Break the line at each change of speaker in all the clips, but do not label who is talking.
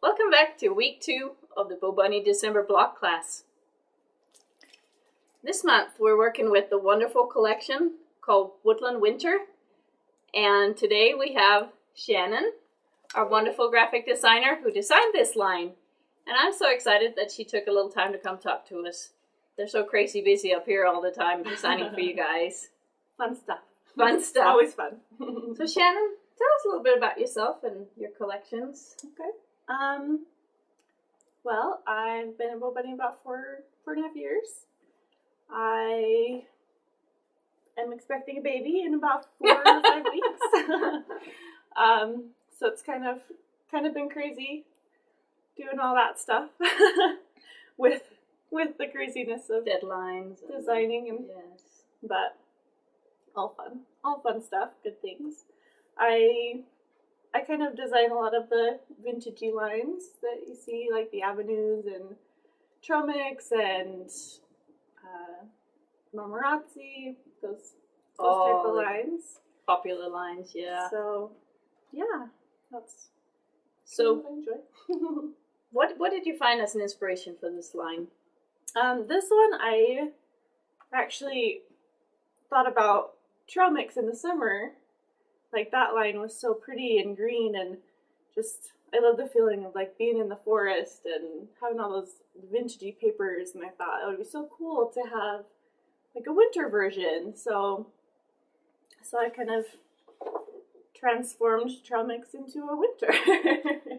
Welcome back to week 2 of the Bo Bunny December block class. This month we're working with the wonderful collection called Woodland Winter, and today we have Shannon, our wonderful graphic designer who designed this line, and I'm so excited that she took a little time to come talk to us. They're so crazy busy up here all the time designing for you guys.
Fun stuff.
Fun stuff.
Always fun.
So Shannon, tell us a little bit about yourself and your collections.
Okay. Well, I've been a Bo Bunny about four and a half years. I am expecting a baby in about 4 or 5 weeks. So it's kind of been crazy doing all that stuff with the craziness of
Deadlines.
designing and
Yes.
but all fun stuff, good things. I kind of design a lot of the vintagey lines that you see, like the Avenues and Tromix and Marmorazzi, those type of lines.
Popular lines, yeah.
So, yeah, that's
So
what I enjoy.
what did you find as an inspiration for this line?
This one I actually thought about Tromix in the summer. Like, that line was so pretty and green, and just, I love the feeling of like being in the forest and having all those vintagey papers, and I thought it would be so cool to have like a winter version. So I kind of transformed Tromix into a winter.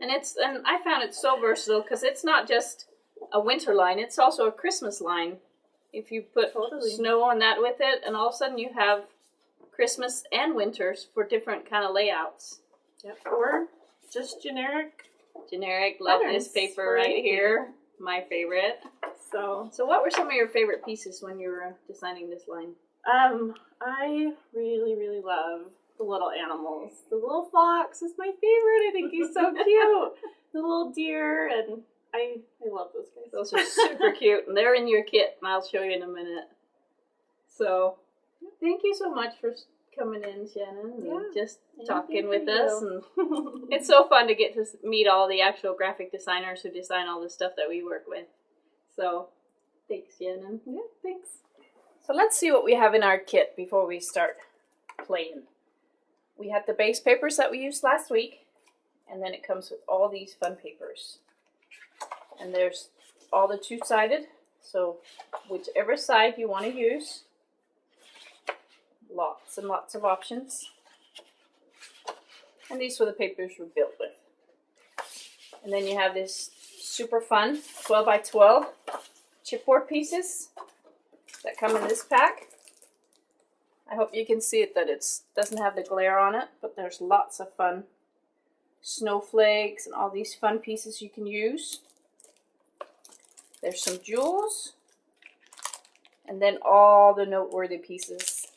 And I found it so versatile because it's not just a winter line, it's also a Christmas line. If you put snow on that with it, and all of a sudden you have Christmas and winters for different kind of layouts.
Yep. Or just generic.
Love this paper right here. My favorite. So what were some of your favorite pieces when you were designing this line?
I really, really love the little animals. The little fox is my favorite. I think he's so cute. The little deer, and I love those guys.
Those are super cute, and they're in your kit, and I'll show you in a minute. So, thank you so much for coming in, Shannon, and just talking with us. And it's so fun to get to meet all the actual graphic designers who design all the stuff that we work with. So, thanks, Shannon.
Yeah, thanks.
So let's see what we have in our kit before we start playing. We have the base papers that we used last week, and then it comes with all these fun papers. And there's all the two-sided, so whichever side you want to use. Lots and lots of options. And these were the papers we're built with. And then you have this super fun 12 by 12 chipboard pieces that come in this pack. I hope you can see it, that it doesn't have the glare on it, but there's lots of fun snowflakes and all these fun pieces you can use. There's some jewels, and then all the noteworthy pieces.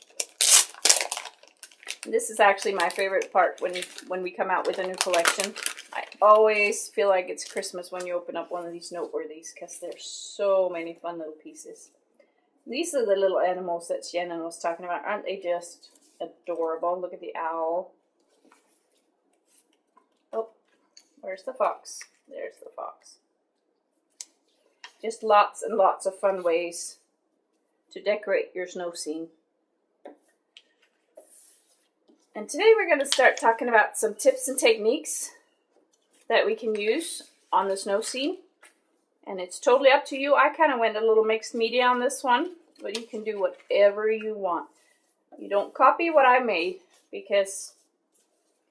And this is actually my favorite part when we come out with a new collection. I always feel like it's Christmas when you open up one of these noteworthies because there's so many fun little pieces. These are the little animals that Shannon was talking about. Aren't they just adorable? Look at the owl. Oh, where's the fox? There's the fox. Just lots and lots of fun ways to decorate your snow scene. And today we're going to start talking about some tips and techniques that we can use on the snow scene. And it's totally up to you. I kind of went a little mixed media on this one, but you can do whatever you want. You don't copy what I made, because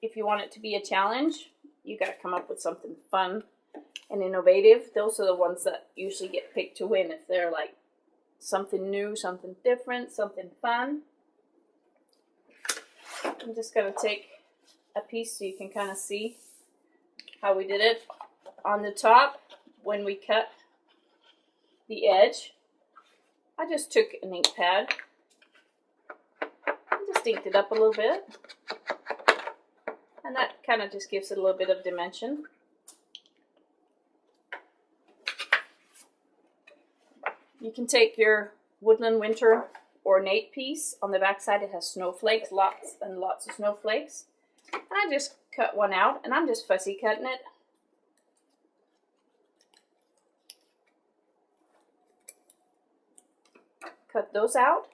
if you want it to be a challenge, you got to come up with something fun and innovative. Those are the ones that usually get picked to win if they're like something new, something different, something fun. I'm just going to take a piece so you can kind of see how we did it. On the top, when we cut the edge, I just took an ink pad and just inked it up a little bit. And that kind of just gives it a little bit of dimension. You can take your Woodland Winter ornate piece. On the back side it has snowflakes, lots and lots of snowflakes. And I just cut one out, and I'm just fussy cutting it. cut those out.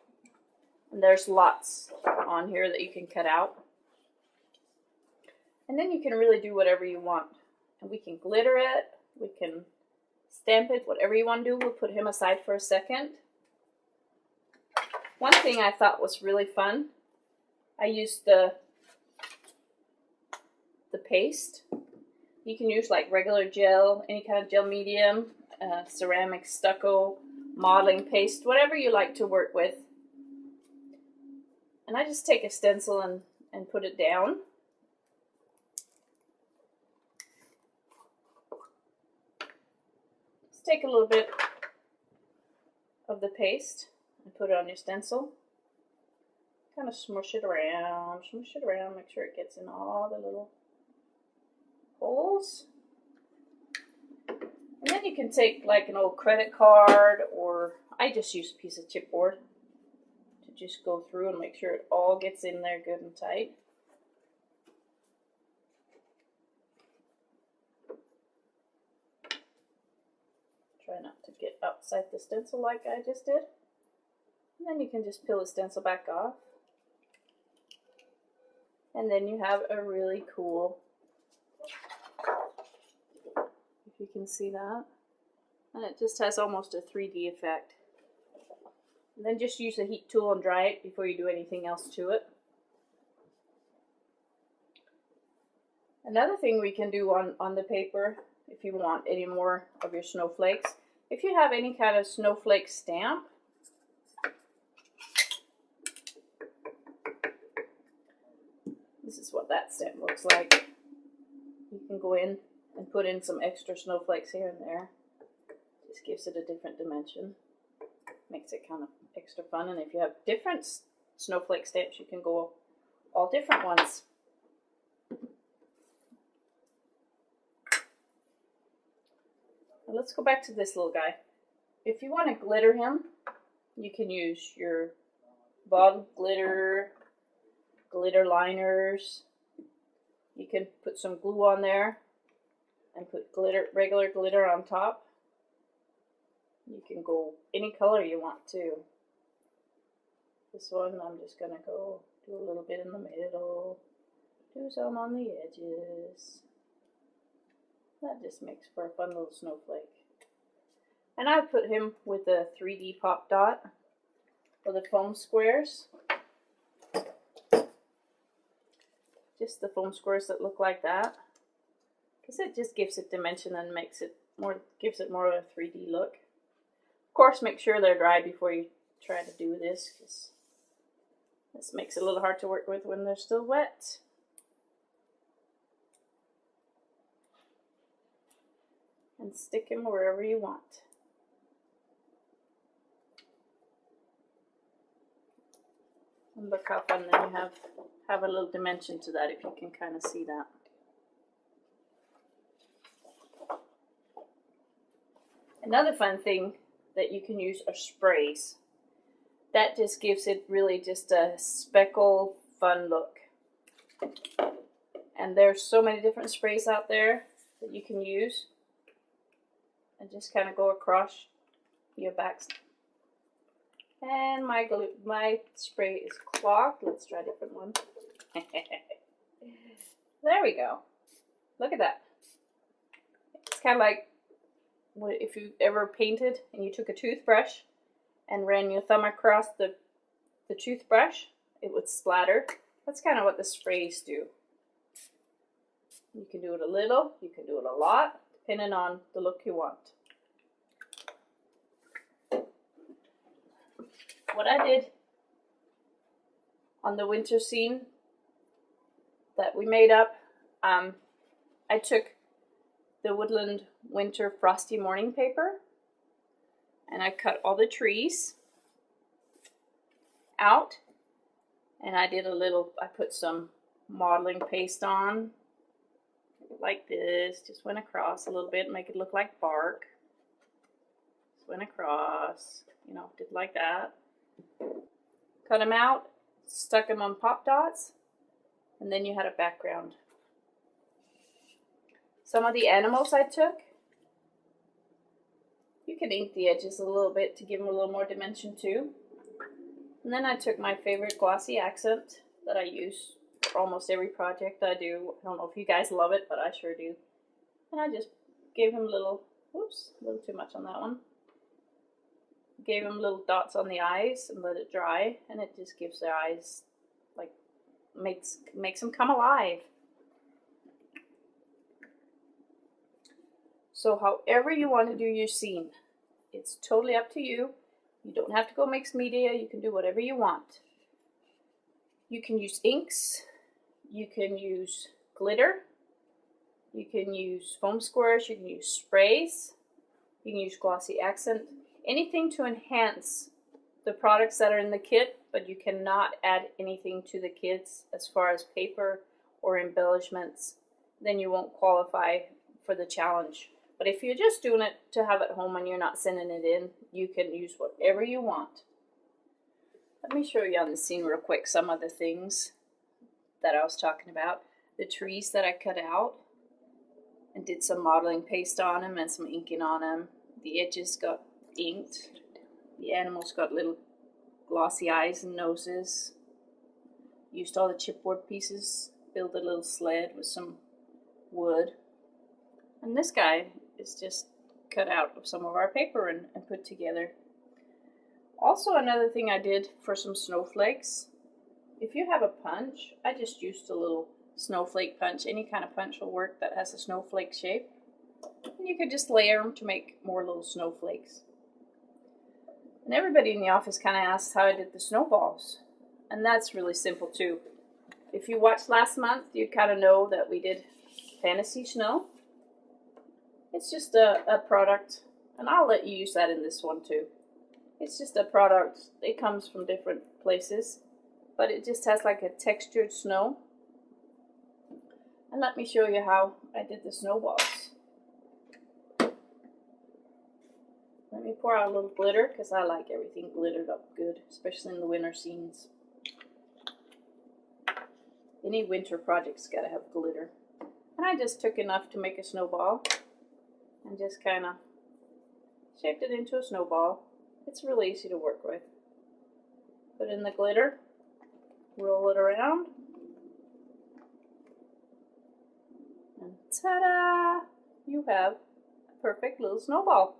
And there's lots on here that you can cut out. And then you can really do whatever you want. And we can glitter it, we can stamp it, whatever you want to do. We'll put him aside for a second. One thing I thought was really fun, I used the paste. You can use like regular gel, any kind of gel medium, ceramic, stucco, modeling paste, whatever you like to work with. And I just take a stencil and put it down. Just take a little bit of the paste and put it on your stencil. Kind of smush it around, make sure it gets in all the little holes. And then you can take like an old credit card, or I just use a piece of chipboard to just go through and make sure it all gets in there good and tight. Try not to get outside the stencil like I just did. And then you can just peel the stencil back off. And then you have a really cool, if you can see that, and it just has almost a 3D effect. And then just use a heat tool and dry it before you do anything else to it. Another thing we can do on the paper, if you want any more of your snowflakes, if you have any kind of snowflake stamp, this is what that stamp looks like. You can go in and put in some extra snowflakes here and there. Just gives it a different dimension. Makes it kind of extra fun. And if you have different snowflake stamps, you can go all different ones. Now let's go back to this little guy. If you want to glitter him, you can use your bottle glitter, glitter liners. You can put some glue on there and put glitter, regular glitter on top. You can go any color you want to. This one I'm just gonna go do a little bit in the middle, do some on the edges. That just makes for a fun little snowflake. And I put him with a 3D pop dot for the foam squares. Just the foam squares that look like that, because it just gives it dimension and makes it more, gives it more of a 3D look. Of course, make sure they're dry before you try to do this, because this makes it a little hard to work with when they're still wet. And stick them wherever you want. And look how fun then you have a little dimension to that, if you can kind of see that. Another fun thing that you can use are sprays. That just gives it really just a speckle fun look. And there's so many different sprays out there that you can use. And just kind of go across your backs. And my spray is clogged. Let's try a different one. There we go. Look at that. It's kind of like if you ever painted and you took a toothbrush and ran your thumb across the toothbrush, it would splatter. That's kind of what the sprays do. You can do it a little, you can do it a lot, depending on the look you want. What I did on the winter scene that we made up, I took the Woodland Winter Frosty Morning paper and I cut all the trees out, and I did I put some modeling paste on like this, just went across a little bit, make it look like bark. Just went across, did like that. Cut them out, stuck them on pop dots, and then you had a background. Some of the animals I took, you can ink the edges a little bit to give them a little more dimension too. And then I took my favorite glossy accent that I use for almost every project I do. I don't know if you guys love it, but I sure do. And I just gave him a little too much on that one. Gave him little dots on the eyes and let it dry, and it just gives their eyes, like, makes them come alive. So however you want to do your scene, it's totally up to you. You don't have to go mixed media. You can do whatever you want. You can use inks. You can use glitter. You can use foam squares. You can use sprays. You can use glossy accent. Anything to enhance the products that are in the kit, but you cannot add anything to the kits as far as paper or embellishments. Then you won't qualify for the challenge. But if you're just doing it to have at home and you're not sending it in, you can use whatever you want. Let me show you on the scene real quick some of the things that I was talking about. The trees that I cut out and did some modeling paste on them and some inking on them. The edges got inked. The animals got little glossy eyes and noses. Used all the chipboard pieces, built a little sled with some wood. And this guy is just cut out of some of our paper and put together. Also, another thing I did for some snowflakes, if you have a punch, I just used a little snowflake punch. Any kind of punch will work that has a snowflake shape. And you could just layer them to make more little snowflakes. And everybody in the office kind of asked how I did the snowballs. And that's really simple too. If you watched last month, you kind of know that we did Fantasy Snow. It's just a product, and I'll let you use that in this one too. It's just a product. It comes from different places, but it just has like a textured snow. And let me show you how I did the snowballs. Let me pour out a little glitter because I like everything glittered up good, especially in the winter scenes. Any winter project's got to have glitter. And I just took enough to make a snowball and just kind of shaped it into a snowball. It's really easy to work with. Put in the glitter, roll it around, and ta-da! You have a perfect little snowball.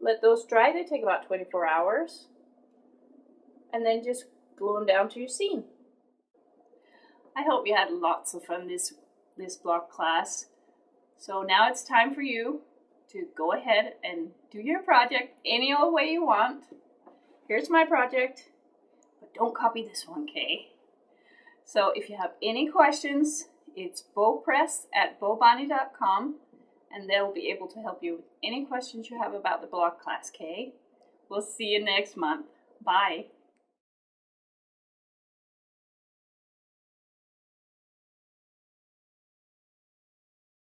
Let those dry. They take about 24 hours. And then just glue them down to your scene. I hope you had lots of fun this block class. So now it's time for you to go ahead and do your project any old way you want. Here's my project, but don't copy this one, okay? So if you have any questions, it's bowpress@bowbonnie.com, and they'll be able to help you with any questions you have about the block class, okay? We'll see you next month. Bye.